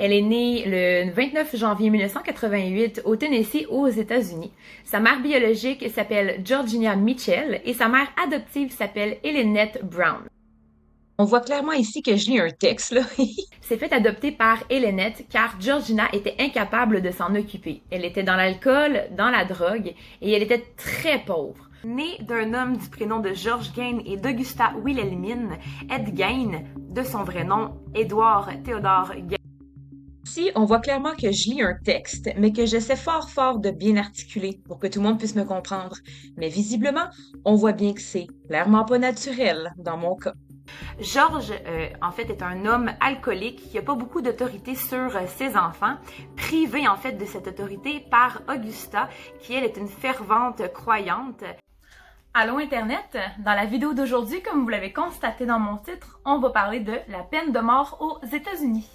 Elle est née le 29 janvier 1988 au Tennessee, aux États-Unis. Sa mère biologique s'appelle Georgina Mitchell et sa mère adoptive s'appelle Ellenette Brown. On voit clairement ici que je lis un texte, là. S'est fait adopter par Ellenette car Georgina était incapable de s'en occuper. Elle était dans l'alcool, dans la drogue et elle était très pauvre. Née d'un homme du prénom de George Gain et d'Augusta Wilhelmine, Ed Gain, de son vrai nom, Édouard Théodore Gain. Ici, on voit clairement que je lis un texte, mais que j'essaie fort de bien articuler pour que tout le monde puisse me comprendre. Mais visiblement, on voit bien que c'est clairement pas naturel dans mon cas. George, en fait, est un homme alcoolique qui n'a pas beaucoup d'autorité sur ses enfants, privé en fait de cette autorité par Augusta, qui elle est une fervente croyante. Allô Internet, dans la vidéo d'aujourd'hui, comme vous l'avez constaté dans mon titre, on va parler de la peine de mort aux États-Unis.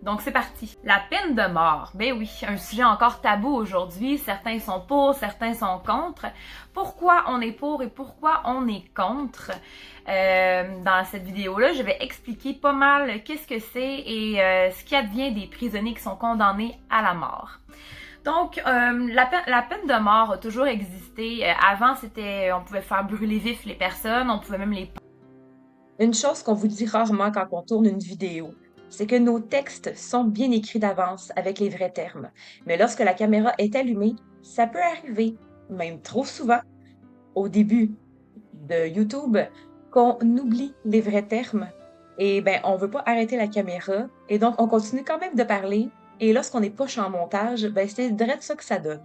Donc c'est parti. La peine de mort, ben oui, un sujet encore tabou aujourd'hui. Certains sont pour, certains sont contre. Pourquoi on est pour et pourquoi on est contre? Dans cette vidéo-là, je vais expliquer pas mal qu'est-ce que c'est et ce qui advient des prisonniers qui sont condamnés à la mort. Donc, la peine de mort a toujours existé. Avant, on pouvait faire brûler vif les personnes, on pouvait même les... Une chose qu'on vous dit rarement quand on tourne une vidéo, c'est que nos textes sont bien écrits d'avance avec les vrais termes. Mais lorsque la caméra est allumée, ça peut arriver, même trop souvent, au début de YouTube, qu'on oublie les vrais termes. Et ben, on veut pas arrêter la caméra, et donc on continue quand même de parler. Et lorsqu'on est poche en montage, ben c'est direct ça que ça donne.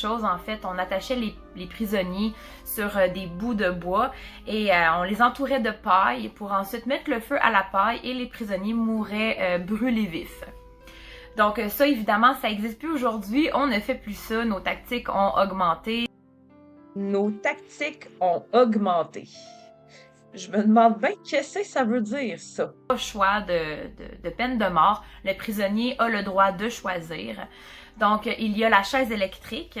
En fait, on attachait les prisonniers sur des bouts de bois et on les entourait de paille pour ensuite mettre le feu à la paille et les prisonniers mouraient brûlés vifs. Donc ça, évidemment, ça n'existe plus aujourd'hui. On ne fait plus ça. Nos tactiques ont augmenté. Nos tactiques ont augmenté. Je me demande bien qu'est-ce que ça veut dire, ça. Pas choix de peine de mort. Le prisonnier a le droit de choisir. Donc, il y a la chaise électrique.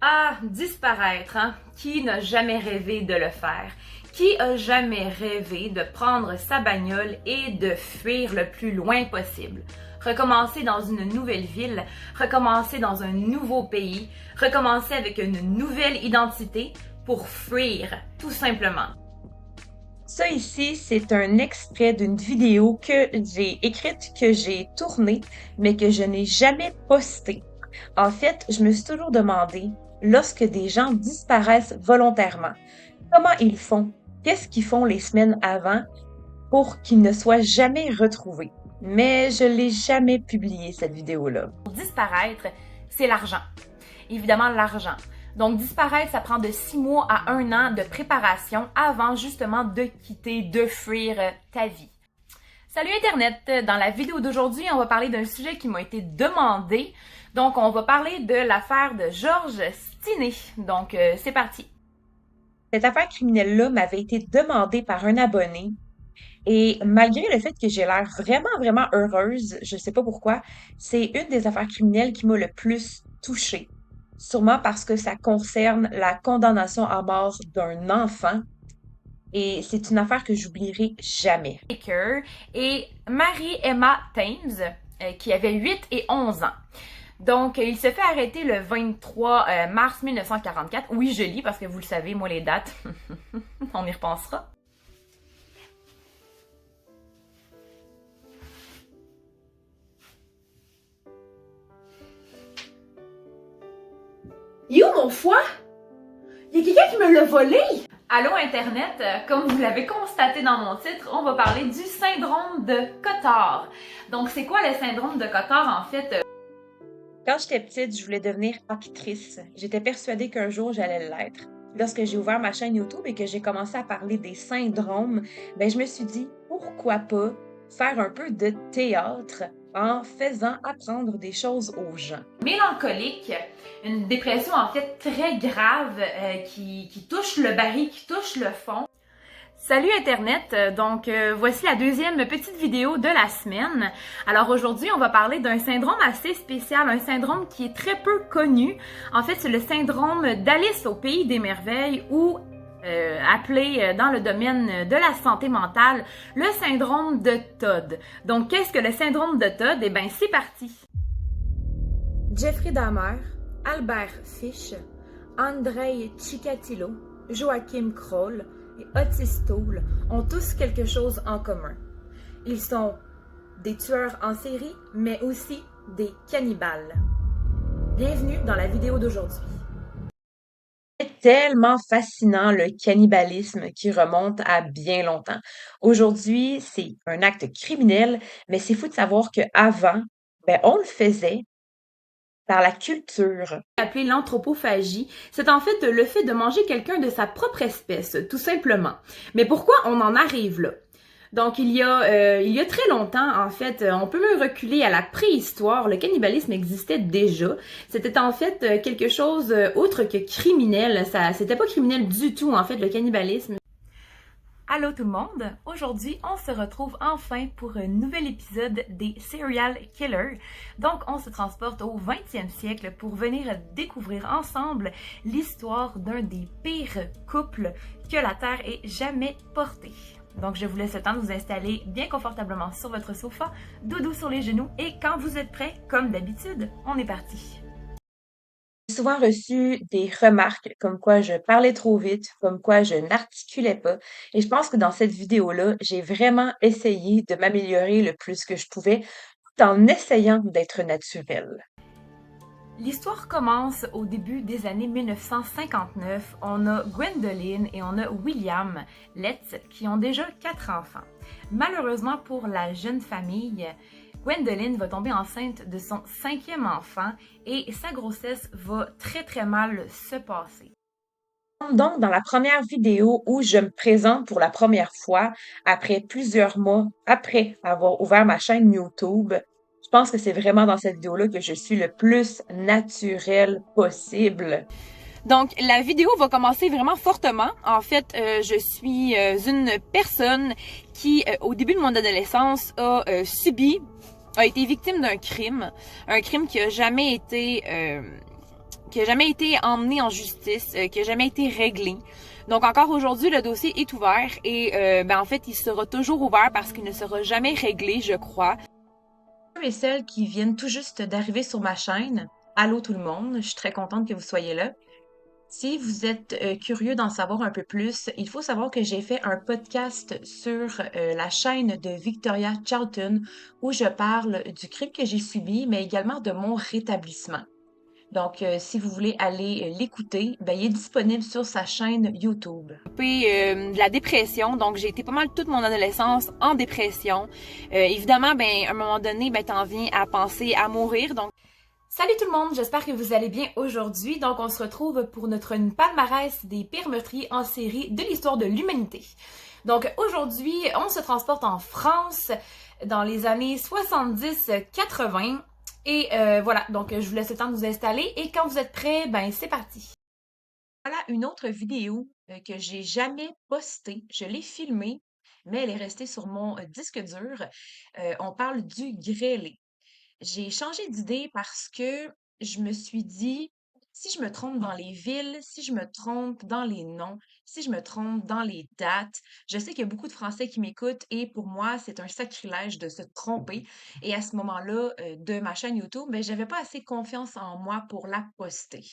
Ah, disparaître, hein? Qui n'a jamais rêvé de le faire? Qui a jamais rêvé de prendre sa bagnole et de fuir le plus loin possible? Recommencer dans une nouvelle ville, recommencer dans un nouveau pays, recommencer avec une nouvelle identité pour fuir, tout simplement. Ça ici, c'est un extrait d'une vidéo que j'ai écrite, que j'ai tournée, mais que je n'ai jamais postée. En fait, je me suis toujours demandé, lorsque des gens disparaissent volontairement, comment ils font? Qu'est-ce qu'ils font les semaines avant pour qu'ils ne soient jamais retrouvés? Mais je l'ai jamais publié, cette vidéo-là. Pour disparaître, c'est l'argent. Évidemment, l'argent. Donc, disparaître, ça prend de 6 mois à 1 an de préparation avant justement de quitter, de fuir ta vie. Salut Internet! Dans la vidéo d'aujourd'hui, on va parler d'un sujet qui m'a été demandé. Donc, on va parler de l'affaire de George Stinney. Donc, c'est parti! Cette affaire criminelle-là m'avait été demandée par un abonné. Et malgré le fait que j'ai l'air vraiment heureuse, je sais pas pourquoi, c'est une des affaires criminelles qui m'a le plus touchée. Sûrement parce que ça concerne la condamnation à mort d'un enfant. Et c'est une affaire que j'oublierai jamais. Et Mary-Emma Thames, qui avait 8 et 11 ans. Donc, il se fait arrêter le 23 mars 1944. Oui, je lis parce que vous le savez, moi, les dates, on y repensera. Il est où mon foie? Il y a quelqu'un qui me l'a volé! Allô Internet, comme vous l'avez constaté dans mon titre, on va parler du syndrome de Cotard. Donc c'est quoi le syndrome de Cotard en fait? Quand j'étais petite, je voulais devenir actrice. J'étais persuadée qu'un jour j'allais l'être. Lorsque j'ai ouvert ma chaîne YouTube et que j'ai commencé à parler des syndromes, ben je me suis dit, pourquoi pas faire un peu de théâtre en faisant apprendre des choses aux gens. Mélancolique, une dépression en fait très grave qui touche le baril, qui touche le fond. Salut Internet, donc voici la deuxième petite vidéo de la semaine. Alors aujourd'hui, on va parler d'un syndrome assez spécial, un syndrome qui est très peu connu. En fait, c'est le syndrome d'Alice au Pays des Merveilles où appelé dans le domaine de la santé mentale le syndrome de Todd. Donc, qu'est-ce que le syndrome de Todd? Eh bien, c'est parti! Jeffrey Dahmer, Albert Fish, Andrei Chikatilo, Joachim Kroll et Otis Toole ont tous quelque chose en commun. Ils sont des tueurs en série, mais aussi des cannibales. Bienvenue dans la vidéo d'aujourd'hui. C'est tellement fascinant le cannibalisme qui remonte à bien longtemps. Aujourd'hui, c'est un acte criminel, mais c'est fou de savoir qu'avant, on le faisait par la culture. Appelé l'anthropophagie, c'est en fait le fait de manger quelqu'un de sa propre espèce, tout simplement. Mais pourquoi on en arrive là? Donc, il y a très longtemps, en fait, on peut même reculer à la préhistoire, le cannibalisme existait déjà. C'était en fait quelque chose autre que criminel. C'était pas criminel du tout, en fait, le cannibalisme. Allô tout le monde! Aujourd'hui, on se retrouve enfin pour un nouvel épisode des Serial Killers. Donc, on se transporte au 20e siècle pour venir découvrir ensemble l'histoire d'un des pires couples que la Terre ait jamais porté. Donc, je vous laisse le temps de vous installer bien confortablement sur votre sofa, dodo sur les genoux, et quand vous êtes prêts, comme d'habitude, on est parti! J'ai souvent reçu des remarques comme quoi je parlais trop vite, comme quoi je n'articulais pas. Et je pense que dans cette vidéo-là, j'ai vraiment essayé de m'améliorer le plus que je pouvais, tout en essayant d'être naturelle. L'histoire commence au début des années 1959. On a Gwendoline et on a William Letts qui ont déjà 4 enfants. Malheureusement pour la jeune famille, Gwendoline va tomber enceinte de son 5e enfant et sa grossesse va très mal se passer. Donc, dans la première vidéo où je me présente pour la première fois, après plusieurs mois, après avoir ouvert ma chaîne YouTube, je pense que c'est vraiment dans cette vidéo-là que je suis le plus naturelle possible. Donc, la vidéo va commencer vraiment fortement. En fait, je suis une personne qui, au début de mon adolescence, a été victime d'un crime. Un crime qui a jamais été emmené en justice, qui a jamais été réglé. Donc encore aujourd'hui, le dossier est ouvert et en fait, il sera toujours ouvert parce qu'il ne sera jamais réglé, je crois. Ceux et celles qui viennent tout juste d'arriver sur ma chaîne, allô tout le monde, je suis très contente que vous soyez là. Si vous êtes curieux d'en savoir un peu plus, il faut savoir que j'ai fait un podcast sur la chaîne de Victoria Charlton où je parle du crime que j'ai subi, mais également de mon rétablissement. Donc, si vous voulez aller l'écouter, il est disponible sur sa chaîne YouTube. De la dépression, donc j'ai été pas mal toute mon adolescence en dépression. Évidemment, à un moment donné, t'en viens à penser à mourir. Donc, salut tout le monde, j'espère que vous allez bien aujourd'hui. Donc, on se retrouve pour notre palmarès des pires meurtriers en série de l'histoire de l'humanité. Donc, aujourd'hui, on se transporte en France dans les années 70-80. Et voilà, donc je vous laisse le temps de vous installer. Et quand vous êtes prêts, c'est parti. Voilà une autre vidéo que j'ai jamais postée. Je l'ai filmée, mais elle est restée sur mon disque dur. On parle du grêlé. J'ai changé d'idée parce que je me suis dit, si je me trompe dans les villes, si je me trompe dans les noms, si je me trompe dans les dates, je sais qu'il y a beaucoup de Français qui m'écoutent et pour moi, c'est un sacrilège de se tromper. Et à ce moment-là, de ma chaîne YouTube, j'avais pas assez confiance en moi pour la poster.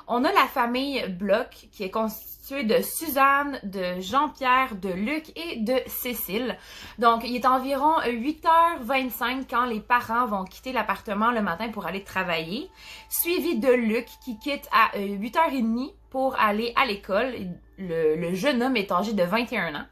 On a la famille Bloch qui est constituée de Suzanne, de Jean-Pierre, de Luc et de Cécile. Donc, il est environ 8h25 quand les parents vont quitter l'appartement le matin pour aller travailler, suivi de Luc qui quitte à 8h30 pour aller à l'école. Le jeune homme est âgé de 21 ans.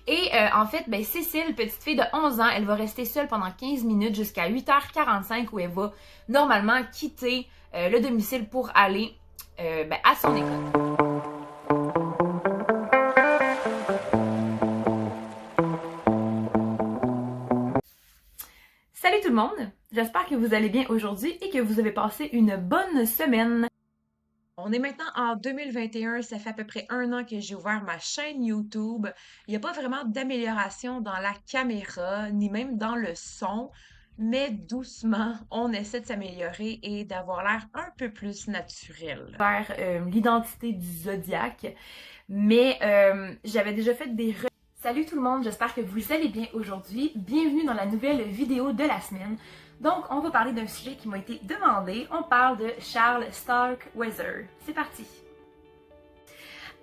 Et en fait, Cécile, petite fille de 11 ans, elle va rester seule pendant 15 minutes jusqu'à 8h45 où elle va normalement quitter le domicile pour aller à son école. Salut tout le monde! J'espère que vous allez bien aujourd'hui et que vous avez passé une bonne semaine. On est maintenant en 2021, ça fait à peu près 1 an que j'ai ouvert ma chaîne YouTube. Il n'y a pas vraiment d'amélioration dans la caméra, ni même dans le son. mais doucement, on essaie de s'améliorer et d'avoir l'air un peu plus naturel. Vers l'identité du zodiaque, mais j'avais déjà fait des... Salut tout le monde, j'espère que vous allez bien aujourd'hui. Bienvenue dans la nouvelle vidéo de la semaine. Donc, on va parler d'un sujet qui m'a été demandé. On parle de Charles Starkweather. C'est parti!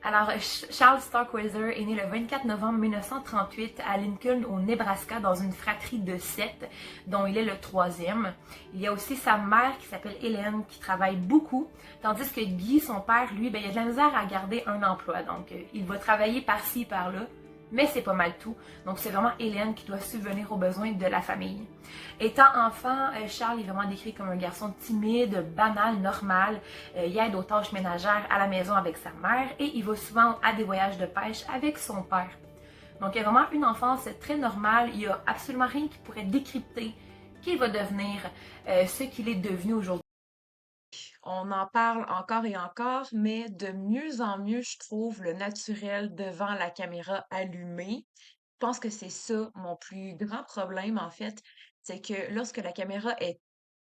Alors, Charles Starkweather est né le 24 novembre 1938 à Lincoln, au Nebraska, dans une fratrie de 7, dont il est le troisième. Il y a aussi sa mère qui s'appelle Hélène, qui travaille beaucoup, tandis que Guy, son père, lui, il a de la misère à garder un emploi. Donc, il va travailler par-ci, par-là, mais c'est pas mal tout. Donc, c'est vraiment Hélène qui doit subvenir aux besoins de la famille. Étant enfant, Charles est vraiment décrit comme un garçon timide, banal, normal. Il aide aux tâches ménagères à la maison avec sa mère et il va souvent à des voyages de pêche avec son père. Donc, il a vraiment une enfance très normale. Il n'y a absolument rien qui pourrait décrypter qu'il va devenir ce qu'il est devenu aujourd'hui. On en parle encore et encore, mais de mieux en mieux, je trouve le naturel devant la caméra allumée. Je pense que c'est ça mon plus grand problème, en fait, c'est que lorsque la caméra est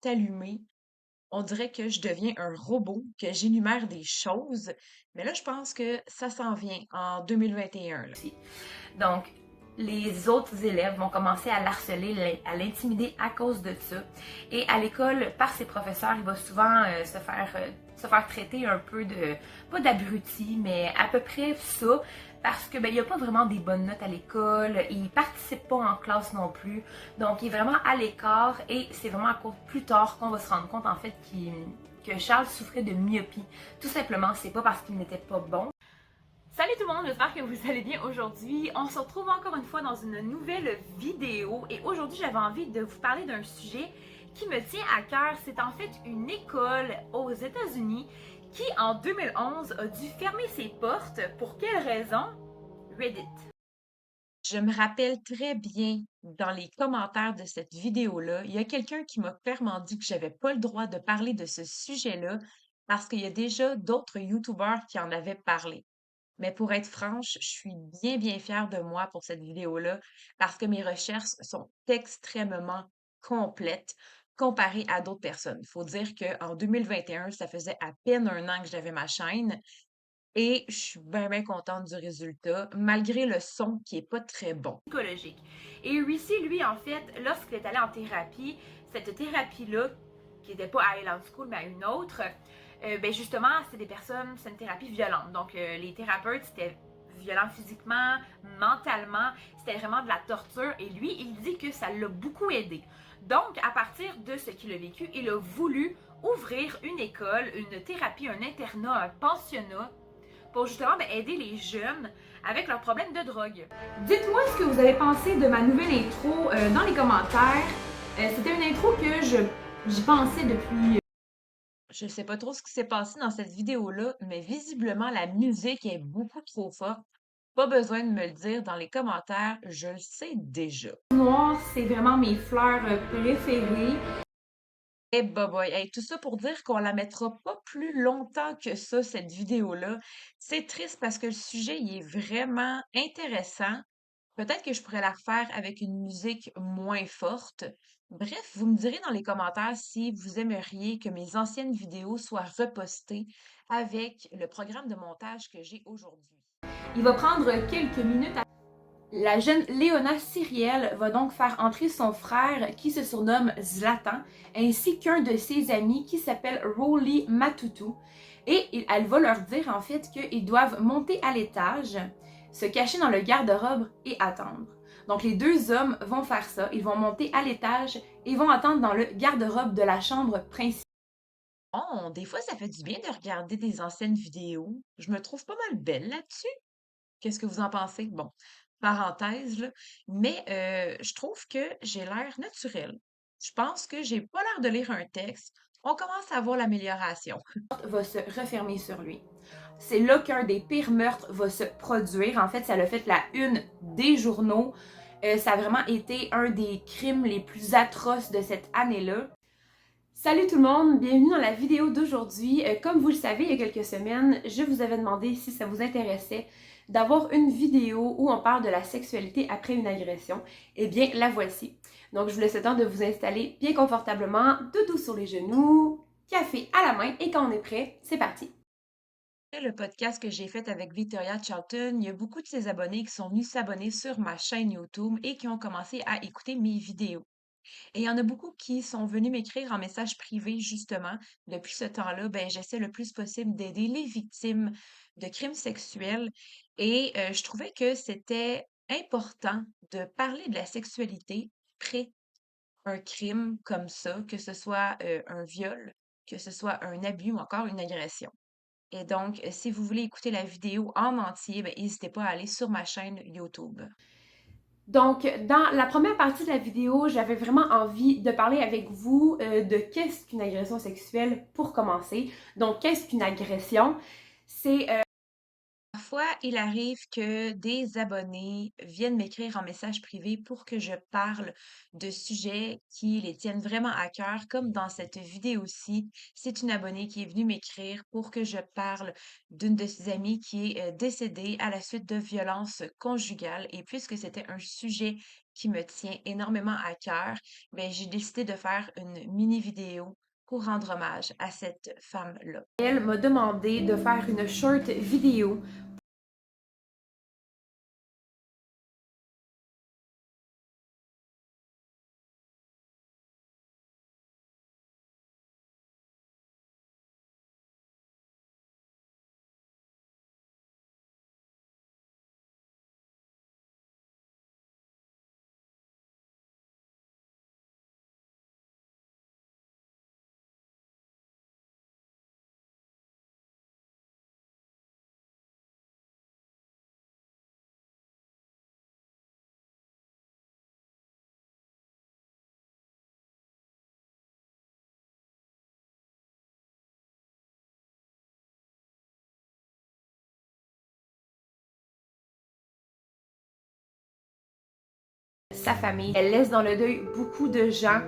allumée, on dirait que je deviens un robot, que j'énumère des choses. Mais là, je pense que ça s'en vient en 2021, là. Donc, les autres élèves vont commencer à l'harceler, à l'intimider à cause de ça. Et à l'école, par ses professeurs, il va souvent se faire traiter un peu de, pas d'abruti, mais à peu près ça, parce que il n'y a pas vraiment des bonnes notes à l'école, il participe pas en classe non plus, donc il est vraiment à l'écart et c'est vraiment à cause plus tard qu'on va se rendre compte en fait que Charles souffrait de myopie. Tout simplement, c'est pas parce qu'il n'était pas bon. Salut tout le monde, j'espère que vous allez bien aujourd'hui. On se retrouve encore une fois dans une nouvelle vidéo et aujourd'hui j'avais envie de vous parler d'un sujet qui me tient à cœur. C'est en fait une école aux États-Unis qui en 2011 a dû fermer ses portes. Pour quelle raison? Reddit. Je me rappelle très bien dans les commentaires de cette vidéo-là, il y a quelqu'un qui m'a clairement dit que j'avais pas le droit de parler de ce sujet-là parce qu'il y a déjà d'autres YouTubers qui en avaient parlé. Mais pour être franche, je suis bien fière de moi pour cette vidéo-là parce que mes recherches sont extrêmement complètes comparées à d'autres personnes. Il faut dire qu'en 2021, ça faisait à peine un an que j'avais ma chaîne et je suis bien contente du résultat, malgré le son qui est pas très bon. Psychologique. Et Reese, lui, en fait, lorsqu'il est allé en thérapie, cette thérapie-là, qui n'était pas à Island School, mais à une autre, ben justement, c'est une thérapie violente. Donc, les thérapeutes, c'était violent physiquement, mentalement, c'était vraiment de la torture. Et lui, il dit que ça l'a beaucoup aidé. Donc, à partir de ce qu'il a vécu, il a voulu ouvrir une école, une thérapie, un internat, un pensionnat pour justement aider les jeunes avec leurs problèmes de drogue. Dites-moi ce que vous avez pensé de ma nouvelle intro dans les commentaires. C'était une intro que j'y pensais depuis... Je sais pas trop ce qui s'est passé dans cette vidéo-là, mais visiblement la musique est beaucoup trop forte. Pas besoin de me le dire dans les commentaires, je le sais déjà. Noir, c'est vraiment mes fleurs préférées. Eh boy, hey, tout ça pour dire qu'on la mettra pas plus longtemps que ça, cette vidéo-là. C'est triste parce que le sujet, il est vraiment intéressant. Peut-être que je pourrais la refaire avec une musique moins forte. Bref, vous me direz dans les commentaires si vous aimeriez que mes anciennes vidéos soient repostées avec le programme de montage que j'ai aujourd'hui. Il va prendre quelques minutes à... La jeune Léona Syriel va donc faire entrer son frère qui se surnomme Zlatan, ainsi qu'un de ses amis qui s'appelle Rolly Matutu. Et elle va leur dire en fait qu'ils doivent monter à l'étage, se cacher dans le garde-robe et attendre. Donc les deux hommes vont faire ça, ils vont monter à l'étage et vont attendre dans le garde-robe de la chambre principale. Oh, des fois, ça fait du bien de regarder des anciennes vidéos. Je me trouve pas mal belle là-dessus. Qu'est-ce que vous en pensez? Bon, parenthèse, là. Mais je trouve que j'ai l'air naturelle. Je pense que j'ai pas l'air de lire un texte. On commence à voir l'amélioration. Va se refermer sur lui. C'est là qu'un des pires meurtres va se produire. En fait, ça l'a fait la une des journaux. Ça a vraiment été un des crimes les plus atroces de cette année-là. Salut tout le monde, bienvenue dans la vidéo d'aujourd'hui. Comme vous le savez, il y a quelques semaines, je vous avais demandé si ça vous intéressait d'avoir une vidéo où on parle de la sexualité après une agression. Eh bien, la voici. Donc, je vous laisse le temps de vous installer bien confortablement, doudou sur les genoux, café à la main, et quand on est prêt, c'est parti. Le podcast que j'ai fait avec Victoria Charlton, il y a beaucoup de ses abonnés qui sont venus s'abonner sur ma chaîne YouTube et qui ont commencé à écouter mes vidéos. Et il y en a beaucoup qui sont venus m'écrire en message privé, justement. Depuis ce temps-là, ben, j'essaie le plus possible d'aider les victimes de crimes sexuels. Et je trouvais que c'était important de parler de la sexualité après un crime comme ça, que ce soit un viol, que ce soit un abus ou encore une agression. Et donc, si vous voulez écouter la vidéo en entier, ben, n'hésitez pas à aller sur ma chaîne YouTube. Donc, dans la première partie de la vidéo, j'avais vraiment envie de parler avec vous de qu'est-ce qu'une agression sexuelle pour commencer. Donc, qu'est-ce qu'une agression? C'est Parfois, il arrive que des abonnés viennent m'écrire en message privé pour que je parle de sujets qui les tiennent vraiment à cœur, comme dans cette vidéo-ci. C'est une abonnée qui est venue m'écrire pour que je parle d'une de ses amies qui est décédée à la suite de violences conjugales. Et puisque c'était un sujet qui me tient énormément à cœur, ben, j'ai décidé de faire une mini vidéo pour rendre hommage à cette femme-là. elle m'a demandé de faire une short vidéo. Sa famille. Elle laisse dans le deuil beaucoup de gens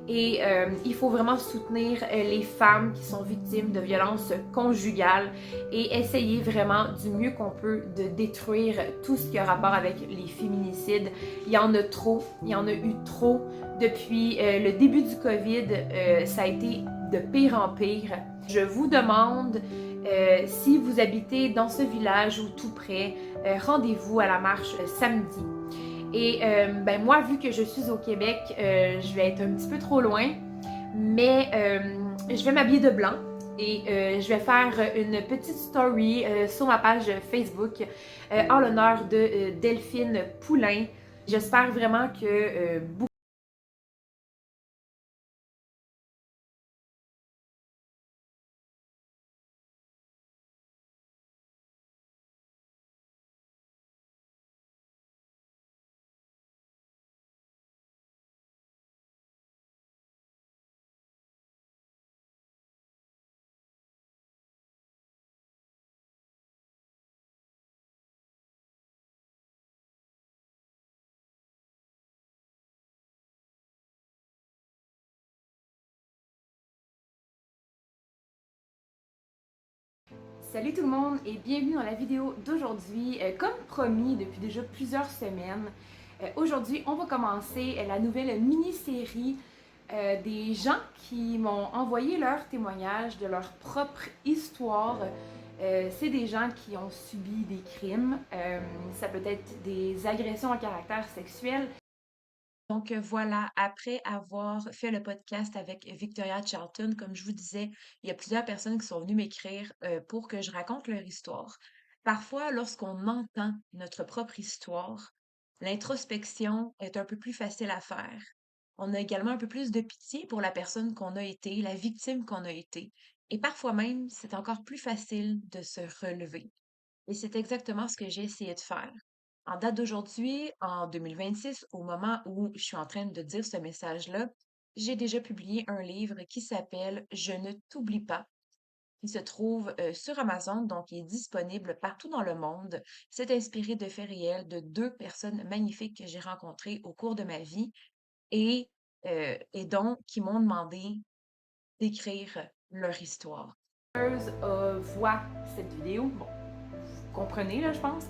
et il faut vraiment soutenir les femmes qui sont victimes de violences conjugales et essayer vraiment du mieux qu'on peut de détruire tout ce qui a rapport avec les féminicides. Il y en a trop, il y en a eu trop. Depuis le début du COVID, ça a été de pire en pire. Je vous demande, si vous habitez dans ce village ou tout près, rendez-vous à la marche samedi. Et ben moi, vu que je suis au Québec, je vais être un petit peu trop loin, mais je vais m'habiller de blanc et je vais faire une petite story sur ma page Facebook en l'honneur de Delphine Poulain. J'espère vraiment que beaucoup Salut tout le monde et bienvenue dans la vidéo d'aujourd'hui. Comme promis depuis déjà plusieurs semaines, aujourd'hui on va commencer la nouvelle mini-série des gens qui m'ont envoyé leur témoignage de leur propre histoire. C'est des gens qui ont subi des crimes, ça peut être des agressions à caractère sexuel. Donc voilà, après avoir fait le podcast avec Victoria Charlton, comme je vous disais, il y a plusieurs personnes qui sont venues m'écrire pour que je raconte leur histoire. Parfois, lorsqu'on entend notre propre histoire, l'introspection est un peu plus facile à faire. On a également un peu plus de pitié pour la personne qu'on a été, la victime qu'on a été. Et parfois même, c'est encore plus facile de se relever. Et c'est exactement ce que j'ai essayé de faire. En date d'aujourd'hui, en 2026, au moment où je suis en train de dire ce message-là, j'ai déjà publié un livre qui s'appelle Je ne t'oublie pas, qui se trouve sur Amazon, donc il est disponible partout dans le monde. C'est inspiré de faits réels de deux personnes magnifiques que j'ai rencontrées au cours de ma vie et donc qui m'ont demandé d'écrire leur histoire. Voit cette vidéo, bon, vous comprenez là, je pense.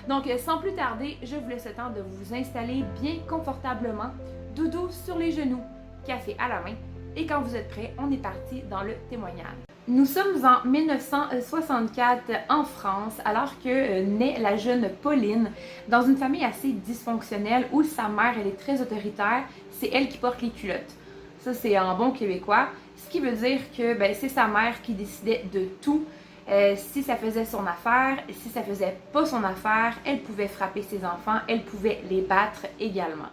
Donc, sans plus tarder, je vous laisse le temps de vous installer bien confortablement, doudou sur les genoux, café à la main, et quand vous êtes prêts, on est parti dans le témoignage. Nous sommes en 1964 en France, alors que naît la jeune Pauline dans une famille assez dysfonctionnelle où sa mère, elle est très autoritaire, c'est elle qui porte les culottes. Ça, c'est en bon québécois, ce qui veut dire que c'est sa mère qui décidait de tout. Si ça faisait son affaire, si ça faisait pas son affaire, elle pouvait frapper ses enfants, elle pouvait les battre également.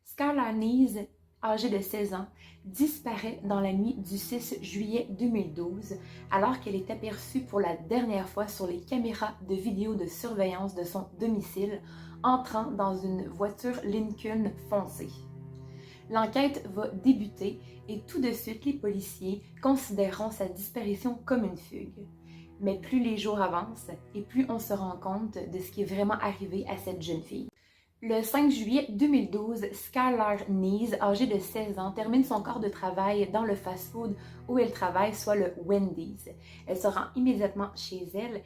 Skylar Nees, âgée de 16 ans, disparaît dans la nuit du 6 juillet 2012 alors qu'elle est aperçue pour la dernière fois sur les caméras de vidéo de surveillance de son domicile entrant dans une voiture Lincoln foncée. L'enquête va débuter et tout de suite les policiers considéreront sa disparition comme une fugue. Mais plus les jours avancent et plus on se rend compte de ce qui est vraiment arrivé à cette jeune fille. Le 5 juillet 2012, Skylar Nees, âgée de 16 ans, termine son corps de travail dans le fast-food où elle travaille, soit le Wendy's. Elle se rend immédiatement chez elle.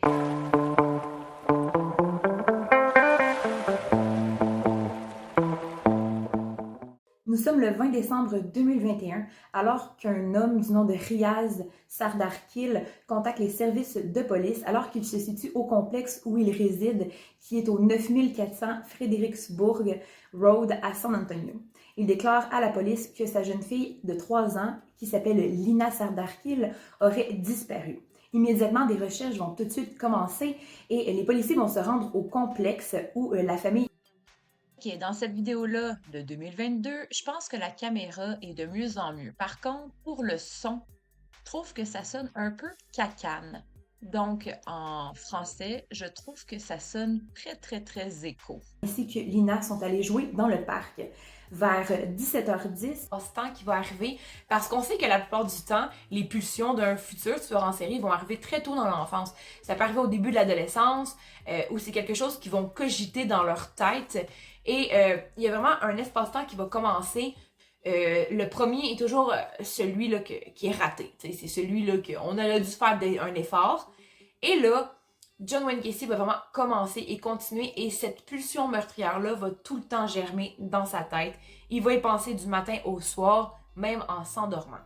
Nous sommes le 20 décembre 2021, alors qu'un homme du nom de Riaz Sardarkil contacte les services de police alors qu'il se situe au complexe où il réside, qui est au 9400 Fredericksburg Road à San Antonio. Il déclare à la police que sa jeune fille de 3 ans, qui s'appelle Lina Sardarkil, aurait disparu. Immédiatement, des recherches vont tout de suite commencer et les policiers vont se rendre au complexe où la famille. OK, dans cette vidéo-là de 2022, je pense que la caméra est de mieux en mieux. Par contre, pour le son, je trouve que ça sonne un peu cacane. Donc, en français, je trouve que ça sonne très écho. Ainsi que Lina sont allés jouer dans le parc. Vers 17h10, Ce temps qui va arriver, parce qu'on sait que la plupart du temps, les pulsions d'un futur tueur en série vont arriver très tôt dans l'enfance. Ça peut arriver au début de l'adolescence, où c'est quelque chose qu'ils vont cogiter dans leur tête. Et il y a vraiment un espace-temps qui va commencer. Le premier est toujours celui là, qui est raté. C'est celui-là qu'on aurait dû faire un effort. Et là, John Wayne Gacy va vraiment commencer et continuer. Et cette pulsion meurtrière-là va tout le temps germer dans sa tête. Il va y penser du matin au soir, même en s'endormant.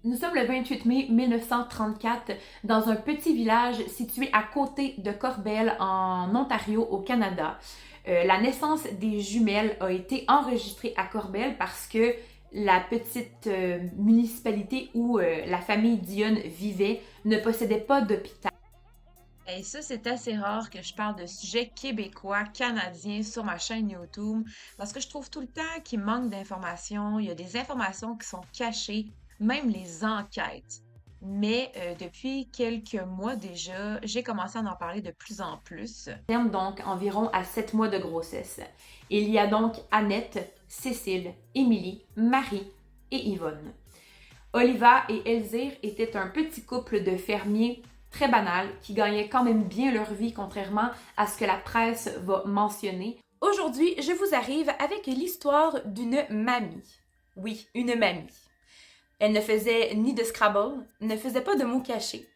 Nous sommes le 28 mai 1934 dans un petit village situé à côté de Corbel en Ontario au Canada. La naissance des jumelles a été enregistrée à Corbel parce que la petite municipalité où la famille Dionne vivait ne possédait pas d'hôpital. Et ça, c'est assez rare que je parle de sujets québécois, canadiens sur ma chaîne YouTube parce que je trouve tout le temps qu'il manque d'informations. Il y a des informations qui sont cachées, même les enquêtes. Mais depuis quelques mois déjà, j'ai commencé à en parler de plus en plus. Donc environ à 7 mois de grossesse. Il y a donc Annette, Cécile, Émilie, Marie et Yvonne. Oliva et Elzire étaient un petit couple de fermiers très banal qui gagnaient quand même bien leur vie contrairement à ce que la presse va mentionner. Aujourd'hui, je vous arrive avec l'histoire d'une mamie. Oui, une mamie. Elle ne faisait ni de Scrabble, ne faisait pas de mots cachés,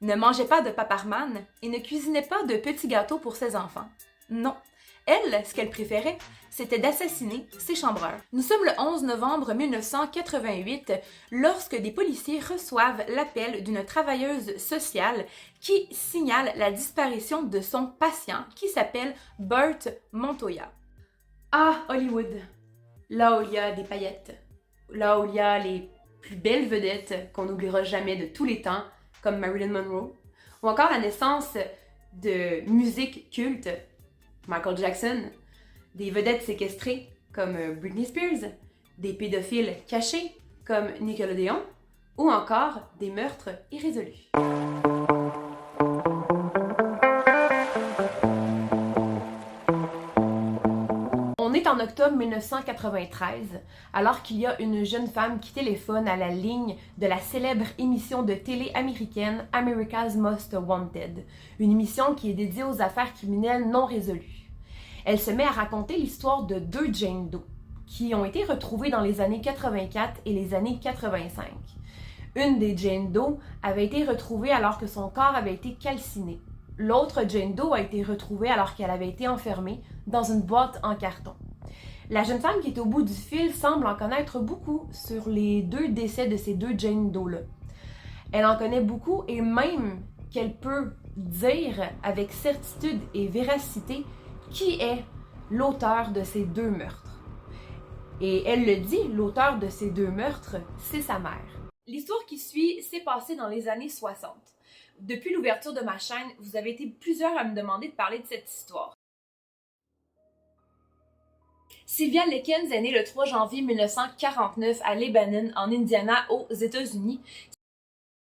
ne mangeait pas de paparman et ne cuisinait pas de petits gâteaux pour ses enfants. Non, elle, ce qu'elle préférait, c'était d'assassiner ses chambreurs. Nous sommes le 11 novembre 1988 lorsque des policiers reçoivent l'appel d'une travailleuse sociale qui signale la disparition de son patient qui s'appelle Bert Montoya. Ah, Hollywood! Là où il y a des paillettes, là où il y a les plus belles vedettes qu'on n'oubliera jamais de tous les temps, comme Marilyn Monroe, ou encore la naissance de musique culte, Michael Jackson, des vedettes séquestrées comme Britney Spears, des pédophiles cachés comme Nickelodeon, ou encore des meurtres irrésolus. On est en octobre 1993, alors qu'il y a une jeune femme qui téléphone à la ligne de la célèbre émission de télé américaine America's Most Wanted, une émission qui est dédiée aux affaires criminelles non résolues. Elle se met à raconter l'histoire de 2 Jane Doe, qui ont été retrouvées dans les années 84 et les années 85. Une des Jane Doe avait été retrouvée alors que son corps avait été calciné. L'autre Jane Doe a été retrouvée alors qu'elle avait été enfermée dans une boîte en carton. La jeune femme qui est au bout du fil semble en connaître beaucoup sur les 2 décès de ces 2 Jane Doe-là. Elle en connaît beaucoup et même qu'elle peut dire avec certitude et véracité qui est l'auteur de ces 2 meurtres. Et elle le dit, l'auteur de ces 2 meurtres, c'est sa mère. L'histoire qui suit s'est passée dans les années 60. Depuis l'ouverture de ma chaîne, vous avez été plusieurs à me demander de parler de cette histoire. Sylvia Likens est née le 3 janvier 1949 à Lebanon, en Indiana, aux États-Unis.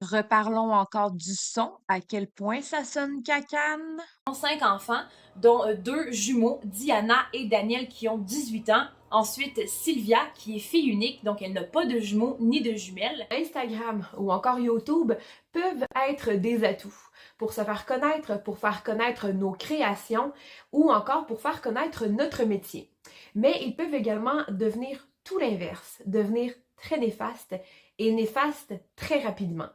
Reparlons encore du son. À quel point ça sonne cacane? 5 enfants, dont 2 jumeaux, Diana et Daniel, qui ont 18 ans. Ensuite, Sylvia, qui est fille unique, donc elle n'a pas de jumeaux ni de jumelles. Instagram ou encore YouTube peuvent être des atouts pour se faire connaître nos créations ou encore pour faire connaître notre métier. Mais ils peuvent également devenir tout l'inverse, devenir très néfastes et néfastes très rapidement.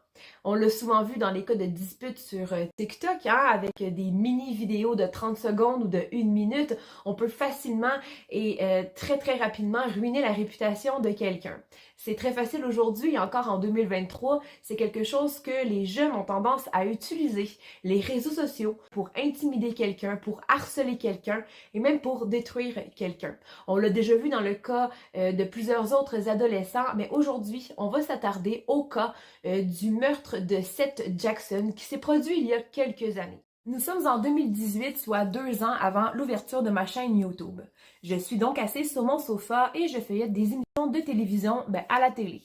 On l'a souvent vu dans les cas de disputes sur TikTok, avec des mini-vidéos de 30 secondes ou de 1 minute. On peut facilement et très très rapidement ruiner la réputation de quelqu'un. C'est très facile aujourd'hui, encore en 2023, c'est quelque chose que les jeunes ont tendance à utiliser, les réseaux sociaux, pour intimider quelqu'un, pour harceler quelqu'un et même pour détruire quelqu'un. On l'a déjà vu dans le cas de plusieurs autres adolescents, mais aujourd'hui, on va s'attarder au cas du meurtre de Seth Jackson qui s'est produit il y a quelques années. Nous sommes en 2018, soit 2 ans avant l'ouverture de ma chaîne YouTube. Je suis donc assise sur mon sofa et je feuillette des émissions de télévision à la télé.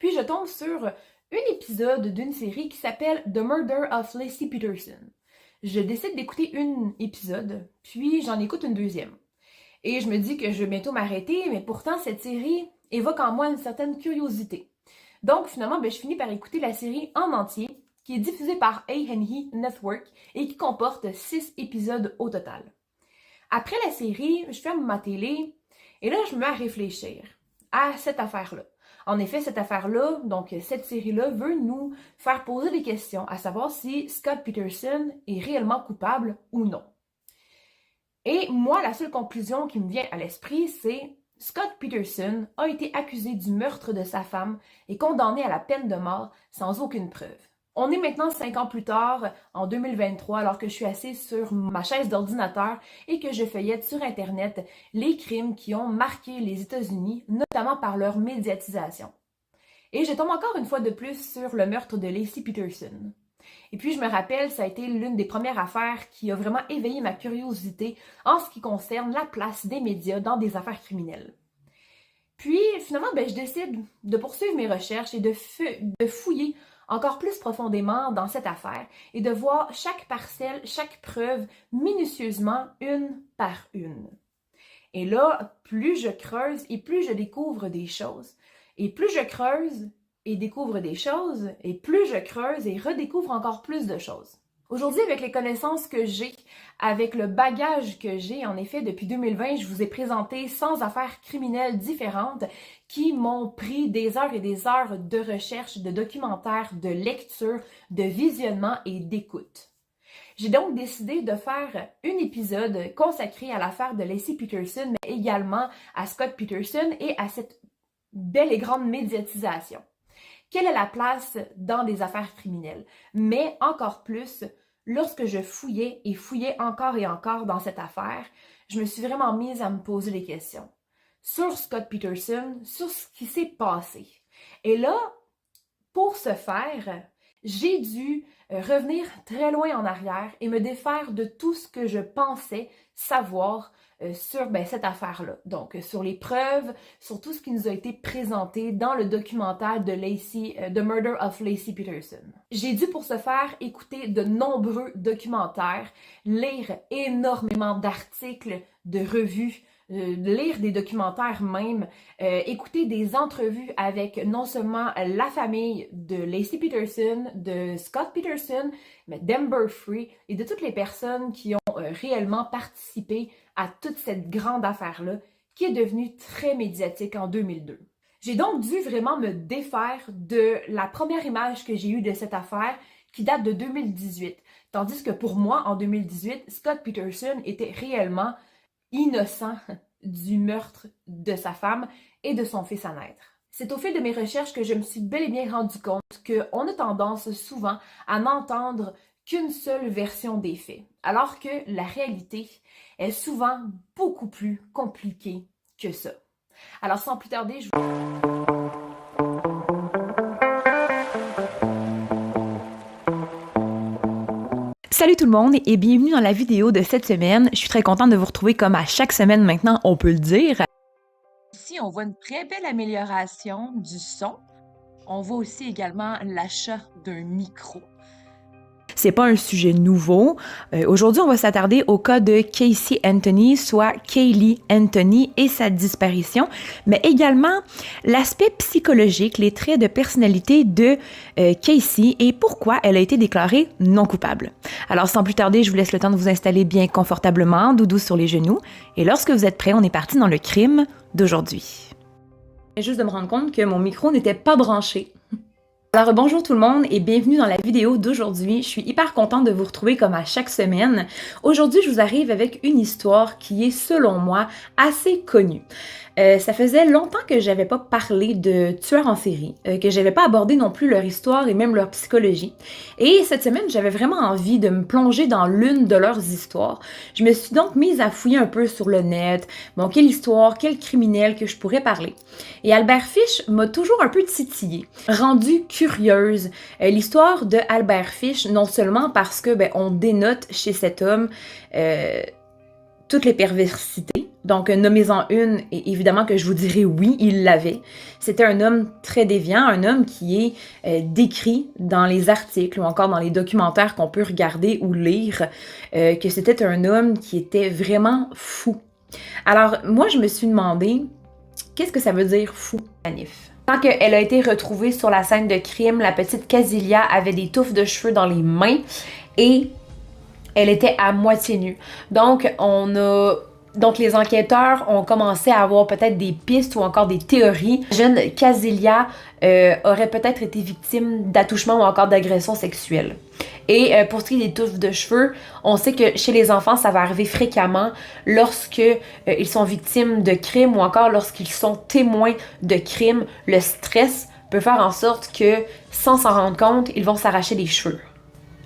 Puis je tombe sur un épisode d'une série qui s'appelle The Murder of Laci Peterson. Je décide d'écouter un épisode, puis j'en écoute une deuxième. Et je me dis que je vais bientôt m'arrêter, mais pourtant cette série évoque en moi une certaine curiosité. Donc finalement, je finis par écouter la série en entier, qui est diffusée par A&E Network et qui comporte 6 épisodes au total. Après la série, je ferme ma télé et là, je me mets à réfléchir à cette affaire-là. En effet, cette affaire-là, donc cette série-là, veut nous faire poser des questions, à savoir si Scott Peterson est réellement coupable ou non. Et moi, la seule conclusion qui me vient à l'esprit, c'est Scott Peterson a été accusé du meurtre de sa femme et condamné à la peine de mort sans aucune preuve. On est maintenant 5 ans plus tard, en 2023, alors que je suis assise sur ma chaise d'ordinateur et que je feuillette sur Internet les crimes qui ont marqué les États-Unis, notamment par leur médiatisation. Et je tombe encore une fois de plus sur le meurtre de Laci Peterson. Et puis je me rappelle, ça a été l'une des premières affaires qui a vraiment éveillé ma curiosité en ce qui concerne la place des médias dans des affaires criminelles. Puis finalement, je décide de poursuivre mes recherches et de fouiller encore plus profondément dans cette affaire et de voir chaque parcelle, chaque preuve minutieusement, une par une. Et là, plus je creuse et plus je découvre des choses. Et plus je creuse et découvre des choses, et plus je creuse et redécouvre encore plus de choses. Aujourd'hui, avec les connaissances que j'ai, avec le bagage que j'ai, en effet, depuis 2020, je vous ai présenté 100 affaires criminelles différentes qui m'ont pris des heures et des heures de recherche, de documentaires, de lecture, de visionnement et d'écoute. J'ai donc décidé de faire un épisode consacré à l'affaire de Laci Peterson, mais également à Scott Peterson et à cette belle et grande médiatisation. Quelle est la place dans des affaires criminelles? Mais encore plus, lorsque je fouillais et fouillais encore et encore dans cette affaire, je me suis vraiment mise à me poser des questions sur Scott Peterson, sur ce qui s'est passé. Et là, pour ce faire, j'ai dû revenir très loin en arrière et me défaire de tout ce que je pensais savoir sur cette affaire-là. Donc, sur les preuves, sur tout ce qui nous a été présenté dans le documentaire de The Murder of Laci Peterson. J'ai dû pour ce faire écouter de nombreux documentaires, lire énormément d'articles, de revues, lire des documentaires même, écouter des entrevues avec non seulement la famille de Laci Peterson, de Scott Peterson, mais d'Amber Free et de toutes les personnes qui ont réellement participé à toute cette grande affaire-là qui est devenue très médiatique en 2002. J'ai donc dû vraiment me défaire de la première image que j'ai eue de cette affaire qui date de 2018. Tandis que pour moi, en 2018, Scott Peterson était réellement innocent du meurtre de sa femme et de son fils à naître. C'est au fil de mes recherches que je me suis bel et bien rendu compte qu'on a tendance souvent à n'entendre qu'une seule version des faits, alors que la réalité est souvent beaucoup plus compliquée que ça. Alors sans plus tarder, Salut tout le monde et bienvenue dans la vidéo de cette semaine. Je suis très contente de vous retrouver comme à chaque semaine maintenant, on peut le dire. Ici, on voit une très belle amélioration du son. On voit aussi également l'achat d'un micro. C'est pas un sujet nouveau. Aujourd'hui, on va s'attarder au cas de Casey Anthony, soit Caylee Anthony et sa disparition, mais également l'aspect psychologique, les traits de personnalité de Casey et pourquoi elle a été déclarée non coupable. Alors, sans plus tarder, je vous laisse le temps de vous installer bien confortablement, doudou sur les genoux, et lorsque vous êtes prêts, on est parti dans le crime d'aujourd'hui. Je viens juste de me rendre compte que mon micro n'était pas branché. Alors bonjour tout le monde et bienvenue dans la vidéo d'aujourd'hui. Je suis hyper contente de vous retrouver comme à chaque semaine. Aujourd'hui, je vous arrive avec une histoire qui est, selon moi, assez connue. Ça faisait longtemps que j'avais pas parlé de tueurs en série, que j'avais pas abordé non plus leur histoire et même leur psychologie. Et cette semaine, j'avais vraiment envie de me plonger dans l'une de leurs histoires. Je me suis donc mise à fouiller un peu sur le net. Bon, quelle histoire, quel criminel que je pourrais parler. Et Albert Fish m'a toujours un peu titillée, rendue curieuse. L'histoire de Albert Fish, non seulement parce que on dénote chez cet homme toutes les perversités. Donc, nommez-en une, et évidemment que je vous dirai oui, il l'avait. C'était un homme très déviant, un homme qui est décrit dans les articles ou encore dans les documentaires qu'on peut regarder ou lire, que c'était un homme qui était vraiment fou. Alors, moi, je me suis demandé, qu'est-ce que ça veut dire fou, Anif? Quand elle a été retrouvée sur la scène de crime, la petite Casilia avait des touffes de cheveux dans les mains et elle était à moitié nue. Donc, les enquêteurs ont commencé à avoir peut-être des pistes ou encore des théories. La jeune Casilia aurait peut-être été victime d'attouchement ou encore d'agression sexuelle. Et pour ce qui est des touffes de cheveux, on sait que chez les enfants, ça va arriver fréquemment lorsque ils sont victimes de crimes ou encore lorsqu'ils sont témoins de crimes. Le stress peut faire en sorte que, sans s'en rendre compte, ils vont s'arracher les cheveux.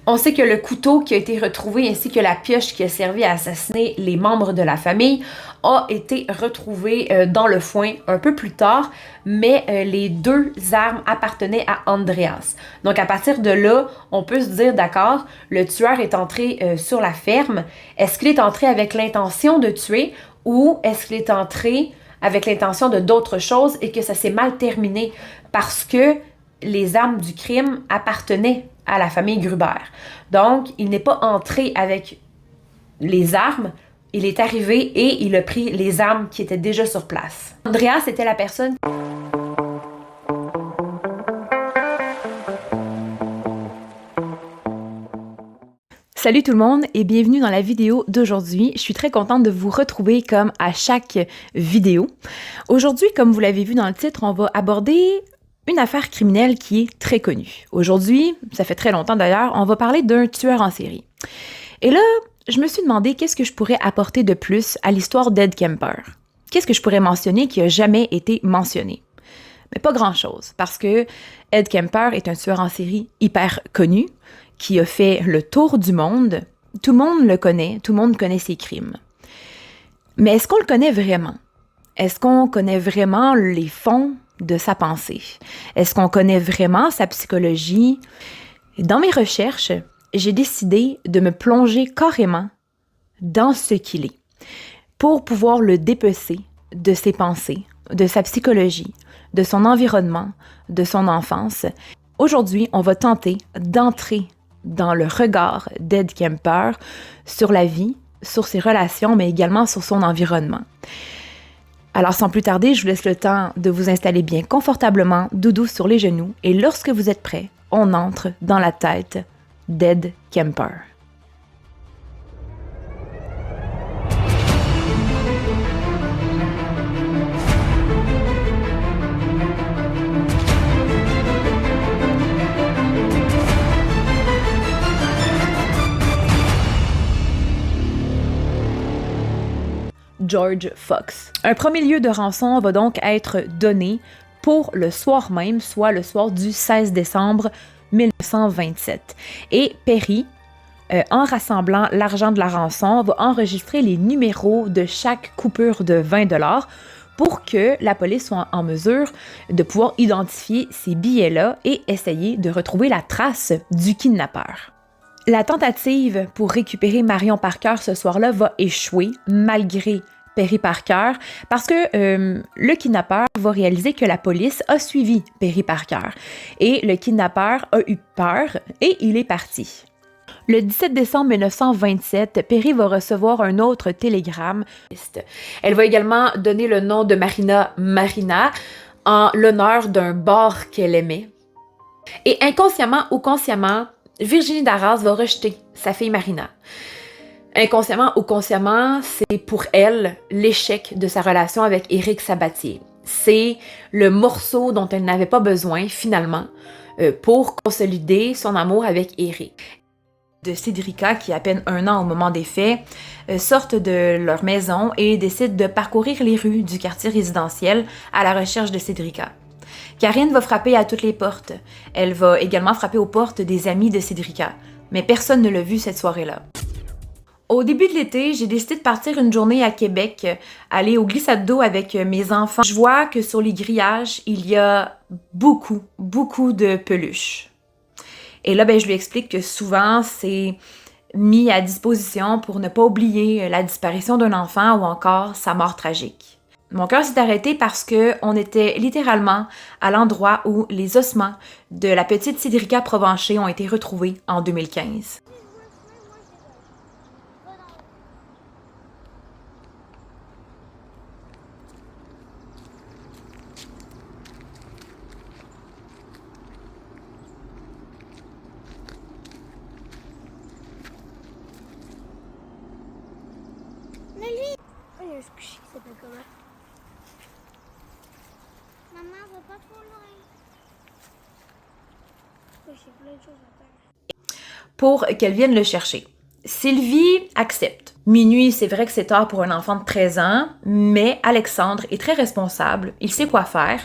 On sait que le couteau qui a été retrouvé ainsi que la pioche qui a servi à assassiner les membres de la famille a été retrouvé dans le foin un peu plus tard, mais les deux armes appartenaient à Andreas. Donc à partir de là, on peut se dire d'accord, le tueur est entré sur la ferme. Est-ce qu'il est entré avec l'intention de tuer ou est-ce qu'il est entré avec l'intention de d'autres choses et que ça s'est mal terminé parce que les armes du crime appartenaient à la famille Gruber. Donc, il n'est pas entré avec les armes, il est arrivé et il a pris les armes qui étaient déjà sur place. Andreas était la personne... Salut tout le monde et bienvenue dans la vidéo d'aujourd'hui. Je suis très contente de vous retrouver comme à chaque vidéo. Aujourd'hui, comme vous l'avez vu dans le titre, on va aborder une affaire criminelle qui est très connue. Aujourd'hui, ça fait très longtemps d'ailleurs, on va parler d'un tueur en série. Et là, je me suis demandé qu'est-ce que je pourrais apporter de plus à l'histoire d'Ed Kemper. Qu'est-ce que je pourrais mentionner qui n'a jamais été mentionné? Mais pas grand-chose, parce que Ed Kemper est un tueur en série hyper connu, qui a fait le tour du monde. Tout le monde le connaît, tout le monde connaît ses crimes. Mais est-ce qu'on le connaît vraiment? Est-ce qu'on connaît vraiment les fonds de sa pensée? Est-ce qu'on connaît vraiment sa psychologie? Dans mes recherches, j'ai décidé de me plonger carrément dans ce qu'il est pour pouvoir le dépecer de ses pensées, de sa psychologie, de son environnement, de son enfance. Aujourd'hui, on va tenter d'entrer dans le regard d'Ed Kemper sur la vie, sur ses relations, mais également sur son environnement. Alors, sans plus tarder, je vous laisse le temps de vous installer bien confortablement, doudou sur les genoux, et lorsque vous êtes prêts, on entre dans la tête d'Ed Kemper. George Fox. Un premier lieu de rançon va donc être donné pour le soir même, soit le soir du 16 décembre 1927. Et Perry, en rassemblant l'argent de la rançon, va enregistrer les numéros de chaque coupure de 20$ pour que la police soit en mesure de pouvoir identifier ces billets-là et essayer de retrouver la trace du kidnappeur. La tentative pour récupérer Marion Parker ce soir-là va échouer malgré Perry Parker parce que le kidnappeur va réaliser que la police a suivi Perry Parker et le kidnappeur a eu peur et il est parti. Le 17 décembre 1927, Perry va recevoir un autre télégramme. Elle va également donner le nom de Marina en l'honneur d'un bar qu'elle aimait. Et inconsciemment ou consciemment, Virginie Darras va rejeter sa fille Marina. Inconsciemment ou consciemment, c'est pour elle l'échec de sa relation avec Éric Sabatier. C'est le morceau dont elle n'avait pas besoin finalement pour consolider son amour avec Éric. De Cédrica, qui a à peine 1 an au moment des faits, sortent de leur maison et décident de parcourir les rues du quartier résidentiel à la recherche de Cédrica. Karine va frapper à toutes les portes. Elle va également frapper aux portes des amis de Cédrica, mais personne ne l'a vue cette soirée-là. Au début de l'été, j'ai décidé de partir une journée à Québec, aller au glissade d'eau avec mes enfants. Je vois que sur les grillages, il y a beaucoup de peluches. Et là, je lui explique que souvent, c'est mis à disposition pour ne pas oublier la disparition d'un enfant ou encore sa mort tragique. Mon cœur s'est arrêté parce qu'on était littéralement à l'endroit où les ossements de la petite Cédrica Provencher ont été retrouvés en 2015. Maman, va pas trop loin. J'ai plein de choses à faire. Pour qu'elle vienne le chercher. Sylvie accepte. Minuit, c'est vrai que c'est tard pour un enfant de 13 ans, mais Alexandre est très responsable, il sait quoi faire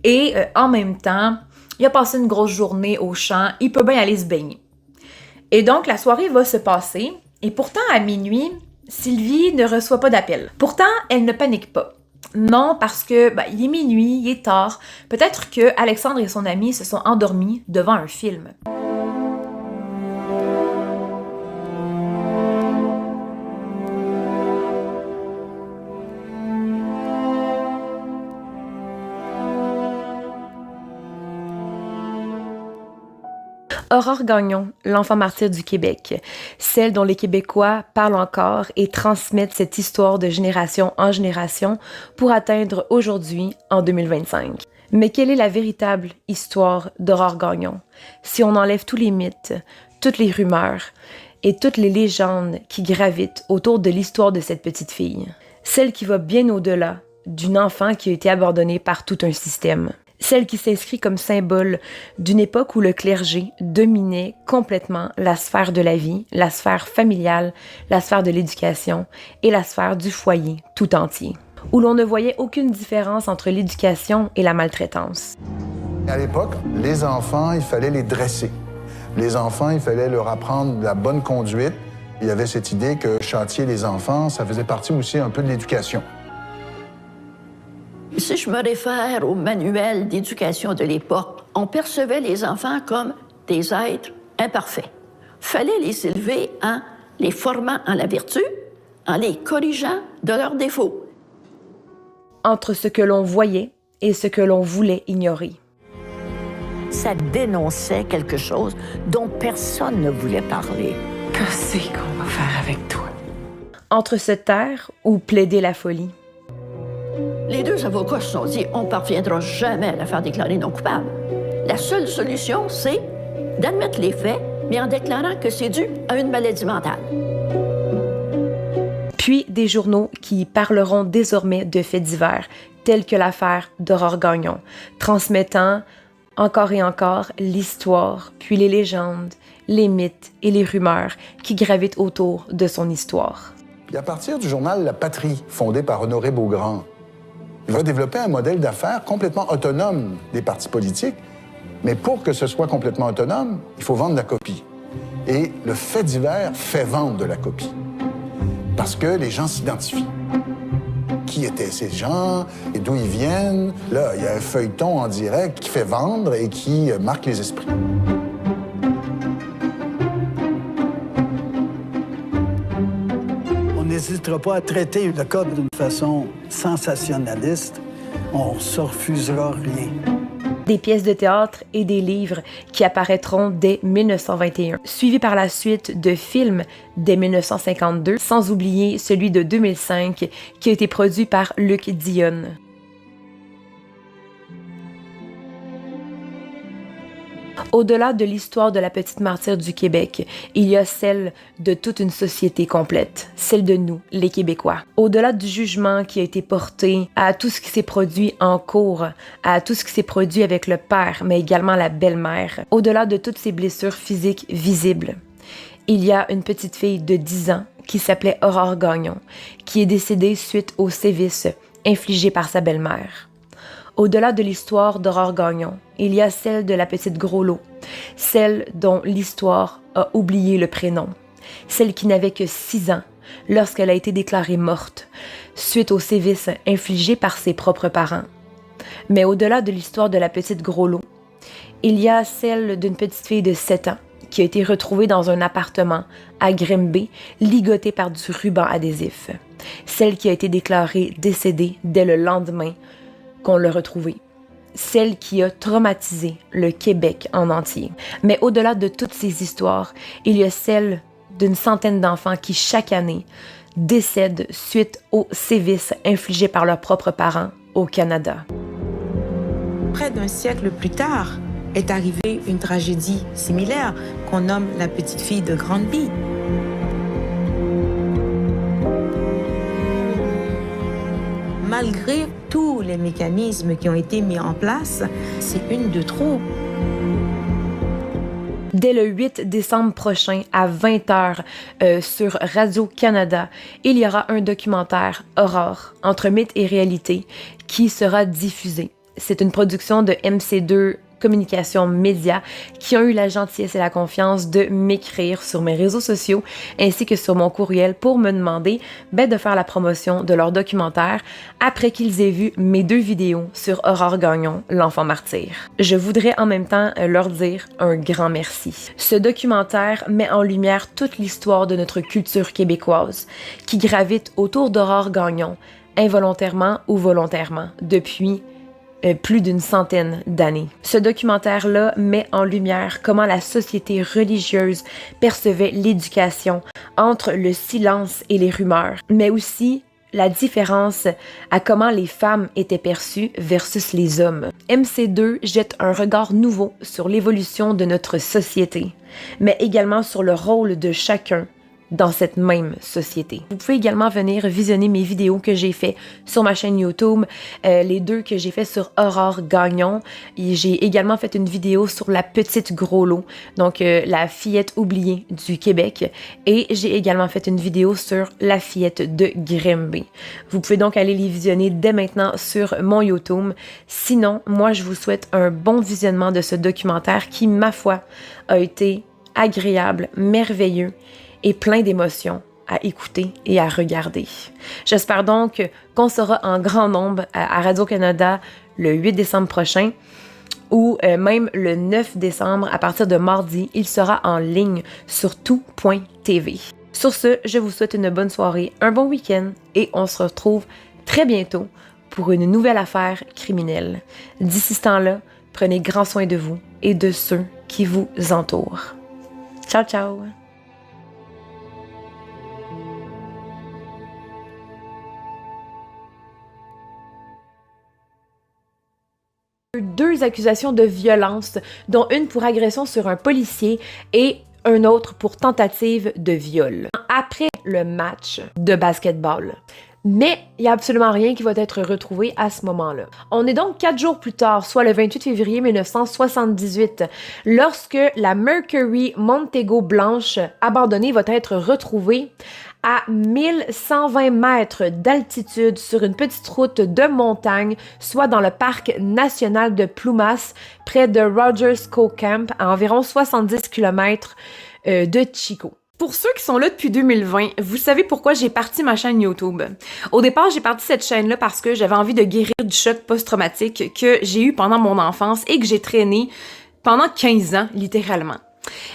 et en même temps, il a passé une grosse journée au champ, il peut bien aller se baigner. Et donc, la soirée va se passer et pourtant, à minuit, Sylvie ne reçoit pas d'appel. Pourtant, elle ne panique pas. Non, parce que il est minuit, il est tard. Peut-être que Alexandre et son ami se sont endormis devant un film. Aurore Gagnon, l'enfant martyr du Québec, celle dont les Québécois parlent encore et transmettent cette histoire de génération en génération pour atteindre aujourd'hui, en 2025. Mais quelle est la véritable histoire d'Aurore Gagnon? Si on enlève tous les mythes, toutes les rumeurs et toutes les légendes qui gravitent autour de l'histoire de cette petite fille, celle qui va bien au-delà d'une enfant qui a été abandonnée par tout un système. Celle qui s'inscrit comme symbole d'une époque où le clergé dominait complètement la sphère de la vie, la sphère familiale, la sphère de l'éducation et la sphère du foyer tout entier, où l'on ne voyait aucune différence entre l'éducation et la maltraitance. À l'époque, les enfants, il fallait les dresser. Les enfants, il fallait leur apprendre la bonne conduite. Il y avait cette idée que châtier les enfants, ça faisait partie aussi un peu de l'éducation. Si je me réfère au manuel d'éducation de l'époque, on percevait les enfants comme des êtres imparfaits. Fallait les élever en les formant en la vertu, en les corrigeant de leurs défauts. Entre ce que l'on voyait et ce que l'on voulait ignorer. Ça dénonçait quelque chose dont personne ne voulait parler. Qu'est-ce qu'on va faire avec toi? Entre se taire ou plaider la folie. Les deux avocats se sont dit « on ne parviendra jamais à la faire déclarer non coupable ». La seule solution, c'est d'admettre les faits, mais en déclarant que c'est dû à une maladie mentale. Puis des journaux qui parleront désormais de faits divers, tels que l'affaire d'Aurore Gagnon, transmettant encore et encore l'histoire, puis les légendes, les mythes et les rumeurs qui gravitent autour de son histoire. Et à partir du journal La Patrie, fondé par Honoré Beaugrand, il va développer un modèle d'affaires complètement autonome des partis politiques. Mais pour que ce soit complètement autonome, il faut vendre la copie. Et le fait divers fait vendre de la copie. Parce que les gens s'identifient. Qui étaient ces gens et d'où ils viennent? Là, il y a un feuilleton en direct qui fait vendre et qui marque les esprits. On n'hésitera pas à traiter le cas d'une façon sensationnaliste. On ne se refusera rien. Des pièces de théâtre et des livres qui apparaîtront dès 1921, suivis par la suite de films dès 1952, sans oublier celui de 2005 qui a été produit par Luc Dionne. Au-delà de l'histoire de la petite martyre du Québec, il y a celle de toute une société complète, celle de nous, les Québécois. Au-delà du jugement qui a été porté à tout ce qui s'est produit en cours, à tout ce qui s'est produit avec le père, mais également la belle-mère, au-delà de toutes ces blessures physiques visibles, il y a une petite fille de 10 ans qui s'appelait Aurore Gagnon, qui est décédée suite aux sévices infligés par sa belle-mère. Au-delà de l'histoire d'Aurore Gagnon, il y a celle de la petite Groslot, celle dont l'histoire a oublié le prénom, celle qui n'avait que 6 ans lorsqu'elle a été déclarée morte, suite aux sévices infligés par ses propres parents. Mais au-delà de l'histoire de la petite Groslot, il y a celle d'une petite fille de 7 ans qui a été retrouvée dans un appartement à Grimby, ligotée par du ruban adhésif, celle qui a été déclarée décédée dès le lendemain qu'on l'a retrouvée, celle qui a traumatisé le Québec en entier. Mais au-delà de toutes ces histoires, il y a celle d'une centaine d'enfants qui, chaque année, décèdent suite aux sévices infligés par leurs propres parents au Canada. Près d'un siècle plus tard, est arrivée une tragédie similaire qu'on nomme la petite fille de Granby. Malgré tous les mécanismes qui ont été mis en place, c'est une de trop. Dès le 8 décembre prochain à 20h sur Radio-Canada, il y aura un documentaire Aurore, entre mythe et réalité, qui sera diffusé. C'est une production de MC2 Communication Média qui ont eu la gentillesse et la confiance de m'écrire sur mes réseaux sociaux ainsi que sur mon courriel pour me demander de faire la promotion de leur documentaire après qu'ils aient vu mes 2 vidéos sur Aurore Gagnon, l'enfant martyr. Je voudrais en même temps leur dire un grand merci. Ce documentaire met en lumière toute l'histoire de notre culture québécoise qui gravite autour d'Aurore Gagnon, involontairement ou volontairement, depuis plus d'une centaine d'années. Ce documentaire-là met en lumière comment la société religieuse percevait l'éducation entre le silence et les rumeurs, mais aussi la différence à comment les femmes étaient perçues versus les hommes. MC2 jette un regard nouveau sur l'évolution de notre société, mais également sur le rôle de chacun dans cette même société. Vous pouvez également venir visionner mes vidéos que j'ai fait sur ma chaîne YouTube, les 2 que j'ai fait sur Aurore Gagnon. J'ai également fait une vidéo sur la petite Groslot, donc la fillette oubliée du Québec, et j'ai également fait une vidéo sur la fillette de Grimby. Vous pouvez donc aller les visionner dès maintenant sur mon YouTube. Sinon, moi je vous souhaite un bon visionnement de ce documentaire qui, ma foi, a été agréable, merveilleux et plein d'émotions à écouter et à regarder. J'espère donc qu'on sera en grand nombre à Radio-Canada le 8 décembre prochain ou même le 9 décembre à partir de mardi. Il sera en ligne sur tout.tv. Sur ce, je vous souhaite une bonne soirée, un bon week-end et on se retrouve très bientôt pour une nouvelle affaire criminelle. D'ici ce temps-là, prenez grand soin de vous et de ceux qui vous entourent. Ciao, ciao! 2 accusations de violence, dont une pour agression sur un policier et un autre pour tentative de viol. Après le match de basketball. Mais il n'y a absolument rien qui va être retrouvé à ce moment-là. On est donc 4 jours plus tard, soit le 28 février 1978, lorsque la Mercury Montego blanche abandonnée va être retrouvée à 1120 mètres d'altitude sur une petite route de montagne, soit dans le parc national de Plumas, près de Rogers Cove Camp, à environ 70 km de Chico. Pour ceux qui sont là depuis 2020, vous savez pourquoi j'ai parti ma chaîne YouTube. Au départ, j'ai parti cette chaîne-là parce que j'avais envie de guérir du choc post-traumatique que j'ai eu pendant mon enfance et que j'ai traîné pendant 15 ans, littéralement.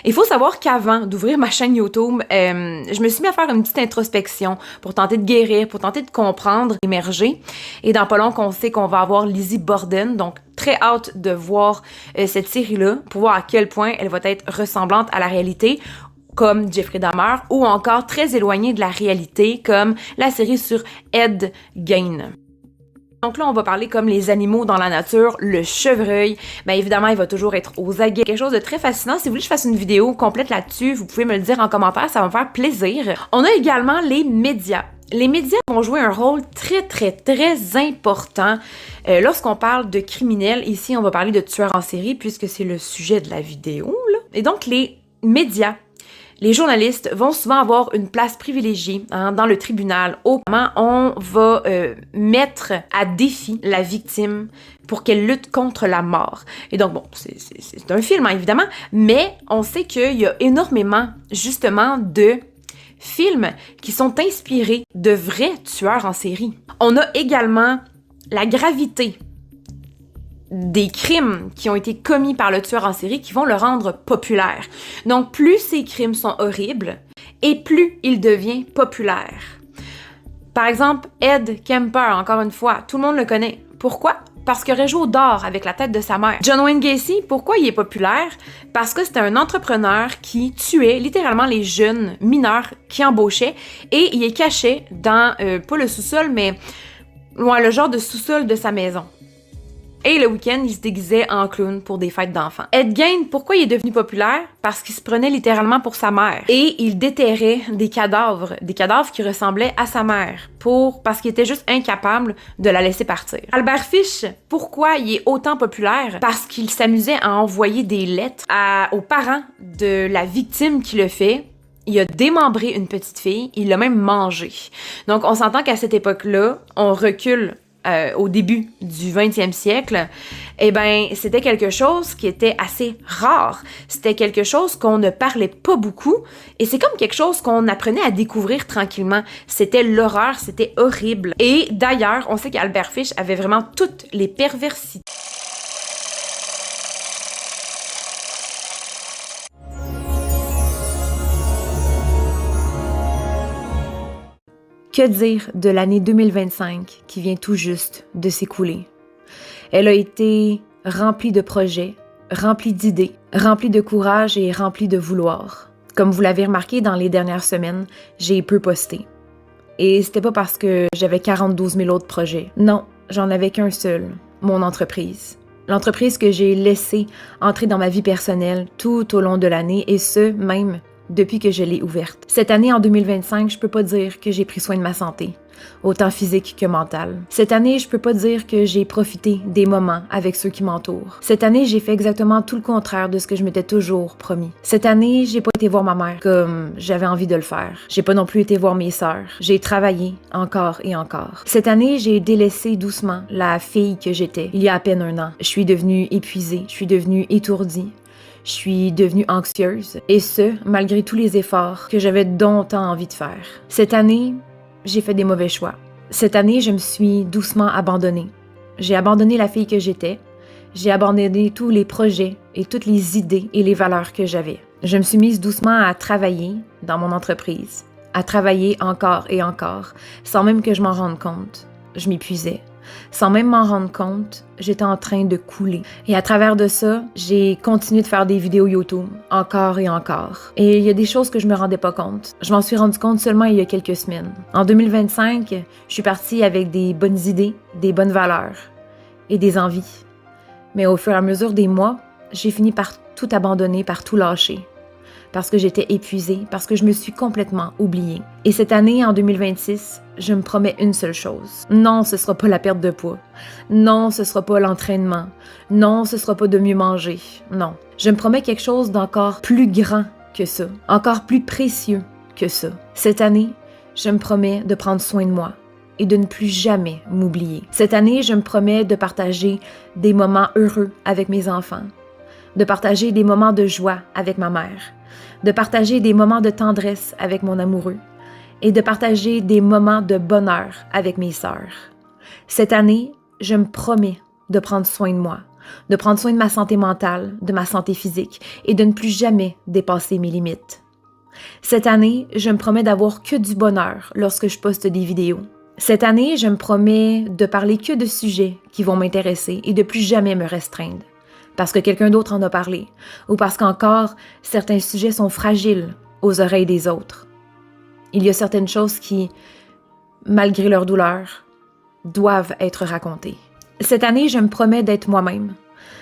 Il faut savoir qu'avant d'ouvrir ma chaîne YouTube, je me suis mis à faire une petite introspection pour tenter de guérir, pour tenter de comprendre, émerger. Et dans pas long, on sait qu'on va avoir Lizzie Borden, donc très hâte de voir cette série-là, pour voir à quel point elle va être ressemblante à la réalité, comme Jeffrey Dahmer, ou encore très éloignée de la réalité, comme la série sur Ed Gein. Donc là, on va parler comme les animaux dans la nature, le chevreuil. Bien évidemment, il va toujours être aux aguets. Quelque chose de très fascinant. Si vous voulez que je fasse une vidéo complète là-dessus, vous pouvez me le dire en commentaire, ça va me faire plaisir. On a également les médias. Les médias vont jouer un rôle très important lorsqu'on parle de criminels. Ici, on va parler de tueurs en série puisque c'est le sujet de la vidéo, là. Et donc, les médias, les journalistes vont souvent avoir une place privilégiée dans le tribunal. Comment on va mettre à défi la victime pour qu'elle lutte contre la mort. Et donc, bon, c'est un film, évidemment, mais on sait qu'il y a énormément, justement, de films qui sont inspirés de vrais tueurs en série. On a également la gravité des crimes qui ont été commis par le tueur en série qui vont le rendre populaire. Donc, plus ces crimes sont horribles et plus il devient populaire. Par exemple, Ed Kemper, encore une fois, tout le monde le connaît. Pourquoi? Parce qu'il aurait joué au dard avec la tête de sa mère. John Wayne Gacy, pourquoi il est populaire? Parce que c'était un entrepreneur qui tuait littéralement les jeunes mineurs qui embauchait et il est caché dans, pas le sous-sol, mais le genre de sous-sol de sa maison. Et le week-end, il se déguisait en clown pour des fêtes d'enfants. Ed Gein, pourquoi il est devenu populaire? Parce qu'il se prenait littéralement pour sa mère. Et il déterrait des cadavres qui ressemblaient à sa mère, parce qu'il était juste incapable de la laisser partir. Albert Fish, pourquoi il est autant populaire? Parce qu'il s'amusait à envoyer des lettres aux parents de la victime qui le fait. Il a démembré une petite fille, il l'a même mangée. Donc, on s'entend qu'à cette époque-là, on recule au début du 20e siècle, eh ben, c'était quelque chose qui était assez rare. C'était quelque chose qu'on ne parlait pas beaucoup et c'est comme quelque chose qu'on apprenait à découvrir tranquillement. C'était l'horreur, c'était horrible. Et d'ailleurs, on sait qu'Albert Fish avait vraiment toutes les perversités. Que dire de l'année 2025 qui vient tout juste de s'écouler? Elle a été remplie de projets, remplie d'idées, remplie de courage et remplie de vouloir. Comme vous l'avez remarqué dans les dernières semaines, j'ai peu posté. Et c'était pas parce que j'avais 42 000 autres projets. Non, j'en avais qu'un seul, mon entreprise. L'entreprise que j'ai laissée entrer dans ma vie personnelle tout au long de l'année et ce, même depuis que je l'ai ouverte. Cette année, en 2025, je peux pas dire que j'ai pris soin de ma santé, autant physique que mentale. Cette année, je peux pas dire que j'ai profité des moments avec ceux qui m'entourent. Cette année, j'ai fait exactement tout le contraire de ce que je m'étais toujours promis. Cette année, j'ai pas été voir ma mère comme j'avais envie de le faire. J'ai pas non plus été voir mes sœurs. J'ai travaillé encore et encore. Cette année, j'ai délaissé doucement la fille que j'étais il y a à peine 1 an. Je suis devenue épuisée, je suis devenue étourdie. Je suis devenue anxieuse, et ce, malgré tous les efforts que j'avais tant envie de faire. Cette année, j'ai fait des mauvais choix. Cette année, je me suis doucement abandonnée. J'ai abandonné la fille que j'étais. J'ai abandonné tous les projets et toutes les idées et les valeurs que j'avais. Je me suis mise doucement à travailler dans mon entreprise, à travailler encore et encore, sans même que je m'en rende compte. Je m'épuisais. Sans même m'en rendre compte, j'étais en train de couler. Et à travers de ça, j'ai continué de faire des vidéos YouTube, encore et encore. Et il y a des choses que je me rendais pas compte. Je m'en suis rendu compte seulement il y a quelques semaines. En 2025, je suis partie avec des bonnes idées, des bonnes valeurs et des envies. Mais au fur et à mesure des mois, j'ai fini par tout abandonner, par tout lâcher. Parce que j'étais épuisée, parce que je me suis complètement oubliée. Et cette année, en 2026, je me promets une seule chose. Non, ce sera pas la perte de poids. Non, ce sera pas l'entraînement. Non, ce sera pas de mieux manger. Non. Je me promets quelque chose d'encore plus grand que ça. Encore plus précieux que ça. Cette année, je me promets de prendre soin de moi et de ne plus jamais m'oublier. Cette année, je me promets de partager des moments heureux avec mes enfants, de partager des moments de joie avec ma mère, de partager des moments de tendresse avec mon amoureux et de partager des moments de bonheur avec mes sœurs. Cette année, je me promets de prendre soin de moi, de prendre soin de ma santé mentale, de ma santé physique et de ne plus jamais dépasser mes limites. Cette année, je me promets d'avoir que du bonheur lorsque je poste des vidéos. Cette année, je me promets de parler que de sujets qui vont m'intéresser et de plus jamais me restreindre, parce que quelqu'un d'autre en a parlé, ou parce qu'encore certains sujets sont fragiles aux oreilles des autres. Il y a certaines choses qui, malgré leur douleur, doivent être racontées. Cette année, je me promets d'être moi-même,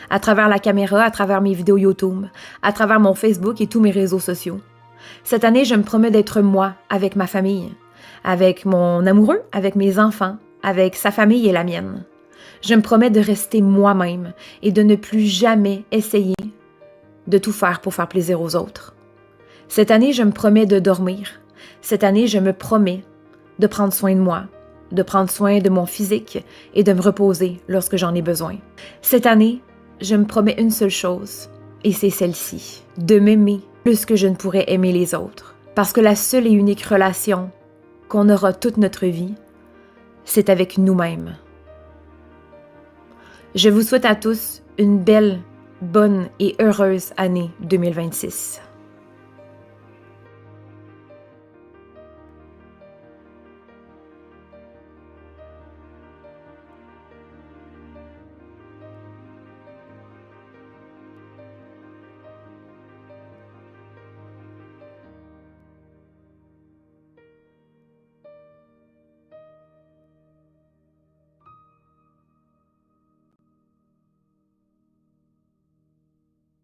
à travers la caméra, à travers mes vidéos YouTube, à travers mon Facebook et tous mes réseaux sociaux. Cette année, je me promets d'être moi avec ma famille, avec mon amoureux, avec mes enfants, avec sa famille et la mienne. Je me promets de rester moi-même et de ne plus jamais essayer de tout faire pour faire plaisir aux autres. Cette année, je me promets de dormir. Cette année, je me promets de prendre soin de moi, de prendre soin de mon physique et de me reposer lorsque j'en ai besoin. Cette année, je me promets une seule chose, et c'est celle-ci, de m'aimer plus que je ne pourrais aimer les autres. Parce que la seule et unique relation qu'on aura toute notre vie, c'est avec nous-mêmes. Je vous souhaite à tous une belle, bonne et heureuse année 2026.